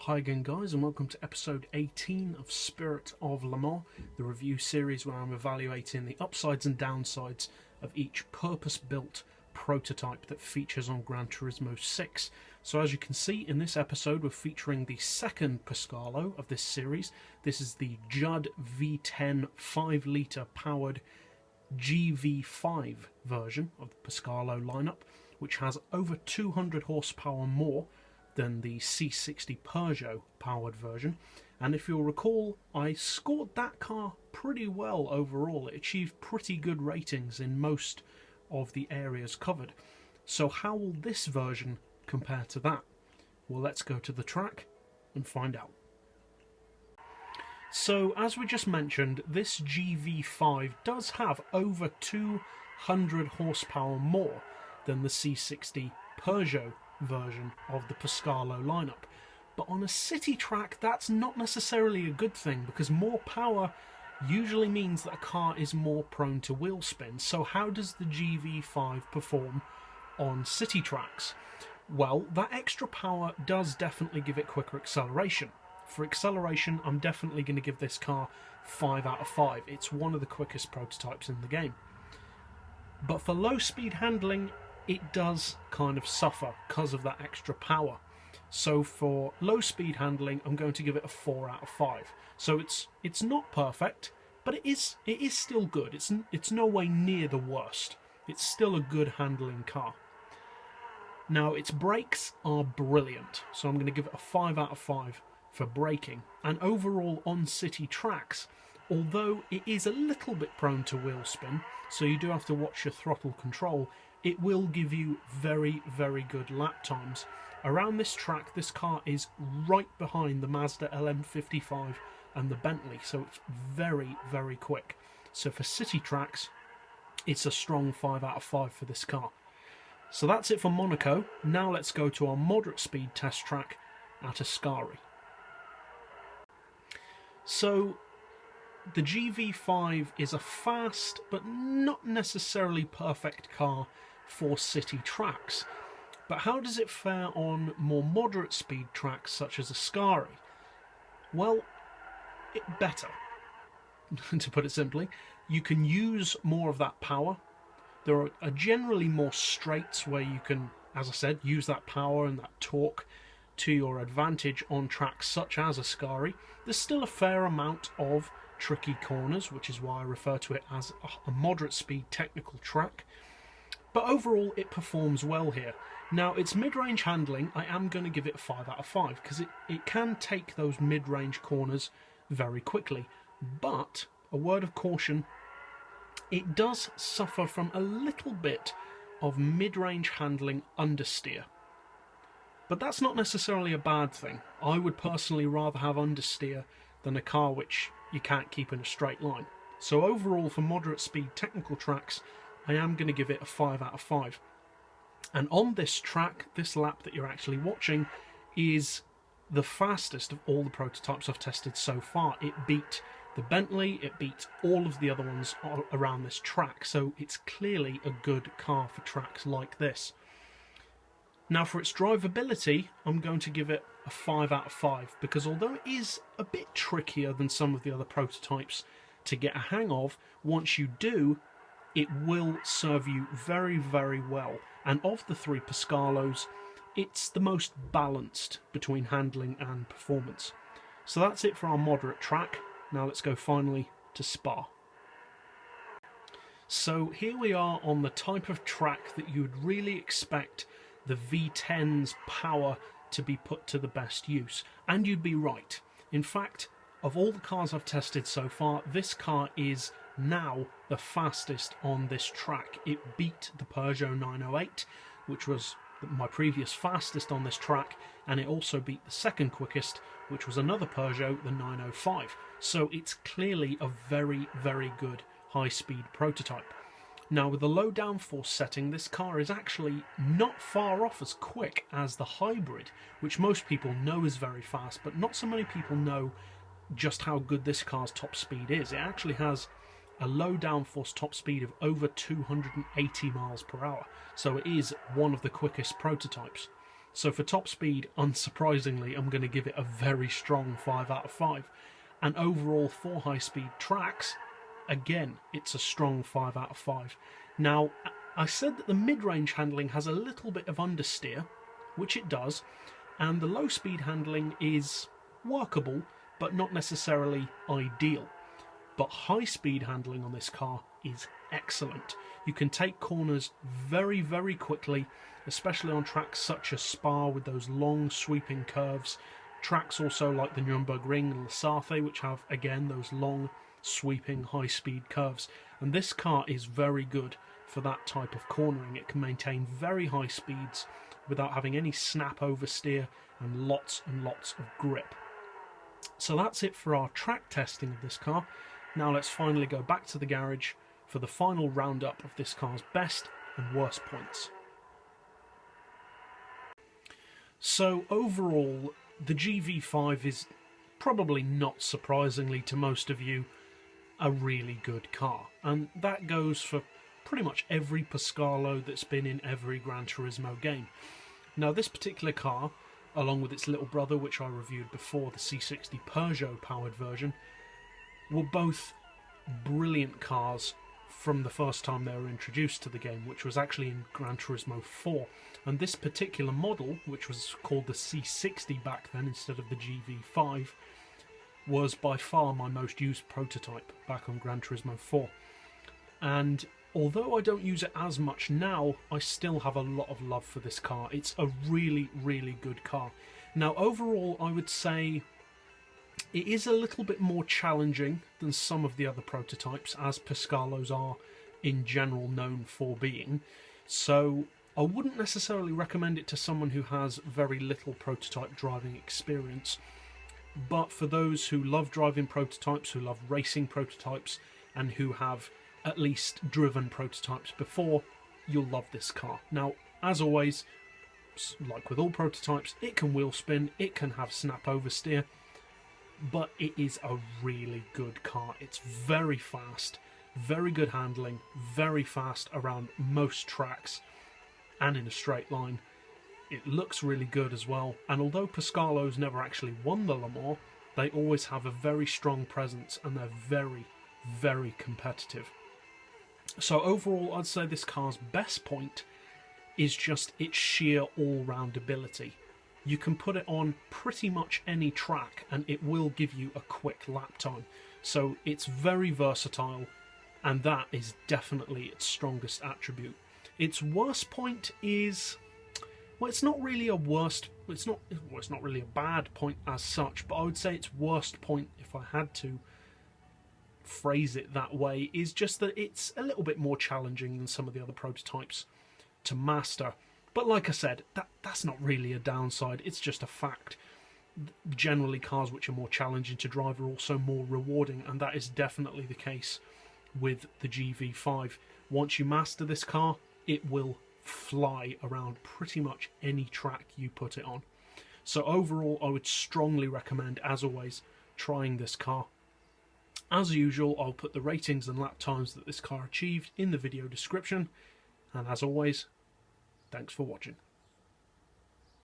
Hi again guys, and welcome to episode 18 of Spirit of Le Mans, the review series where I'm evaluating the upsides and downsides of each purpose-built prototype that features on Gran Turismo 6. So as you can see in this episode, we're featuring the second Pescarolo of this series. This is the Judd V10 5-litre powered GV5 version of the Pescarolo lineup, which has over 200 horsepower more than the C60 Peugeot powered version. And if you'll recall, I scored that car pretty well overall. It achieved pretty good ratings in most of the areas covered. So how will this version compare to that? Well, let's go to the track and find out. So as we just mentioned, this GV5 does have over 200 horsepower more than the C60 Peugeot version of the Pescarolo lineup. But on a city track, that's not necessarily a good thing, because more power usually means that a car is more prone to wheel spin. So how does the GV5 perform on city tracks? Well, that extra power does definitely give it quicker acceleration. For acceleration, I'm definitely going to give this car 5 out of 5. It's one of the quickest prototypes in the game. But for low speed handling, it does kind of suffer because of that extra power. So for low speed handling, I'm going to give it a 4 out of 5. So it's not perfect, but it is still good. It's no way near the worst. It's still a good handling car. Now its brakes are brilliant, so I'm going to give it a 5 out of 5 for braking. And overall on city tracks, although it is a little bit prone to wheel spin, so you do have to watch your throttle control, it will give you very, very good lap times. Around this track, this car is right behind the Mazda LM55 and the Bentley, so it's very, very quick. So for city tracks, it's a strong 5 out of 5 for this car. So that's it for Monaco. Now let's go to our moderate speed test track at Ascari. So the GV5 is a fast but not necessarily perfect car for city tracks. But how does it fare on more moderate speed tracks such as Ascari? Well, better, to put it simply. You can use more of that power. There are generally more straights where you can, as I said, use that power and that torque to your advantage on tracks such as Ascari. There's still a fair amount of tricky corners, which is why I refer to it as a moderate speed technical track. But overall, it performs well here. Now, its mid-range handling, I am going to give it a 5 out of 5, because it can take those mid-range corners very quickly. But, a word of caution, it does suffer from a little bit of mid-range handling understeer. But that's not necessarily a bad thing. I would personally rather have understeer than a car which you can't keep in a straight line. So overall, for moderate speed technical tracks, I am going to give it a 5 out of 5. And on this track, this lap that you're actually watching is the fastest of all the prototypes I've tested so far. It beat the Bentley, it beat all of the other ones around this track, so it's clearly a good car for tracks like this. Now for its drivability, I'm going to give it a 5 out of 5, because although it is a bit trickier than some of the other prototypes to get a hang of, once you do, it will serve you very, very well. And of the three Pescarolos, it's the most balanced between handling and performance. So that's it for our moderate track. Now let's go finally to Spa. So here we are on the type of track that you would really expect the V10's power to be put to the best use. And you'd be right. In fact, of all the cars I've tested so far, this car is now the fastest on this track. It beat the Peugeot 908, which was my previous fastest on this track, and it also beat the second quickest, which was another Peugeot, the 905. So it's clearly a very, very good high-speed prototype. Now with the low downforce setting, this car is actually not far off as quick as the hybrid, which most people know is very fast, but not so many people know just how good this car's top speed is. It actually has a low downforce top speed of over 280 miles per hour, so it is one of the quickest prototypes. So for top speed, unsurprisingly, I'm going to give it a very strong 5 out of 5. And overall for high speed tracks, again, it's a strong 5 out of 5. Now, I said that the mid-range handling has a little bit of understeer, which it does, and the low speed handling is workable, but not necessarily ideal. But high speed handling on this car is excellent. You can take corners very, very quickly, especially on tracks such as Spa with those long sweeping curves. Tracks also like the Nürburgring and Lasarte, which have, again, those long sweeping high speed curves. And this car is very good for that type of cornering. It can maintain very high speeds without having any snap oversteer and lots of grip. So that's it for our track testing of this car. Now let's finally go back to the garage for the final roundup of this car's best and worst points. So overall, the GV5 is, probably not surprisingly to most of you, a really good car. And that goes for pretty much every Pescarolo that's been in every Gran Turismo game. Now this particular car, along with its little brother, which I reviewed before, the C60 Peugeot powered version, were both brilliant cars from the first time they were introduced to the game, which was actually in Gran Turismo 4. And this particular model, which was called the C60 back then instead of the GV5, was by far my most used prototype back on Gran Turismo 4. And although I don't use it as much now, I still have a lot of love for this car. It's a really, really good car. Now overall, I would say it is a little bit more challenging than some of the other prototypes, as Pescarolos are in general known for being. So I wouldn't necessarily recommend it to someone who has very little prototype driving experience. But for those who love driving prototypes, who love racing prototypes, and who have at least driven prototypes before, you'll love this car. Now, as always, like with all prototypes, it can wheel spin, it can have snap oversteer, but it is a really good car. It's very fast, very good handling, very fast around most tracks and in a straight line. It looks really good as well, and although Pescarolos never actually won the Le Mans, they always have a very strong presence and they're very, very competitive. So overall, I'd say this car's best point is just its sheer all-round ability. You can put it on pretty much any track and it will give you a quick lap time. So it's very versatile, and that is definitely its strongest attribute. Its worst point is, well, it's not really a worst, it's not really a bad point as such, but I would say its worst point, if I had to phrase it that way, is just that it's a little bit more challenging than some of the other prototypes to master. But like I said, that's not really a downside, it's just a fact. Generally, cars which are more challenging to drive are also more rewarding, and that is definitely the case with the GV5. Once you master this car, it will fly around pretty much any track you put it on. So overall, I would strongly recommend, as always, trying this car. As usual, I'll put the ratings and lap times that this car achieved in the video description, and as always, thanks for watching.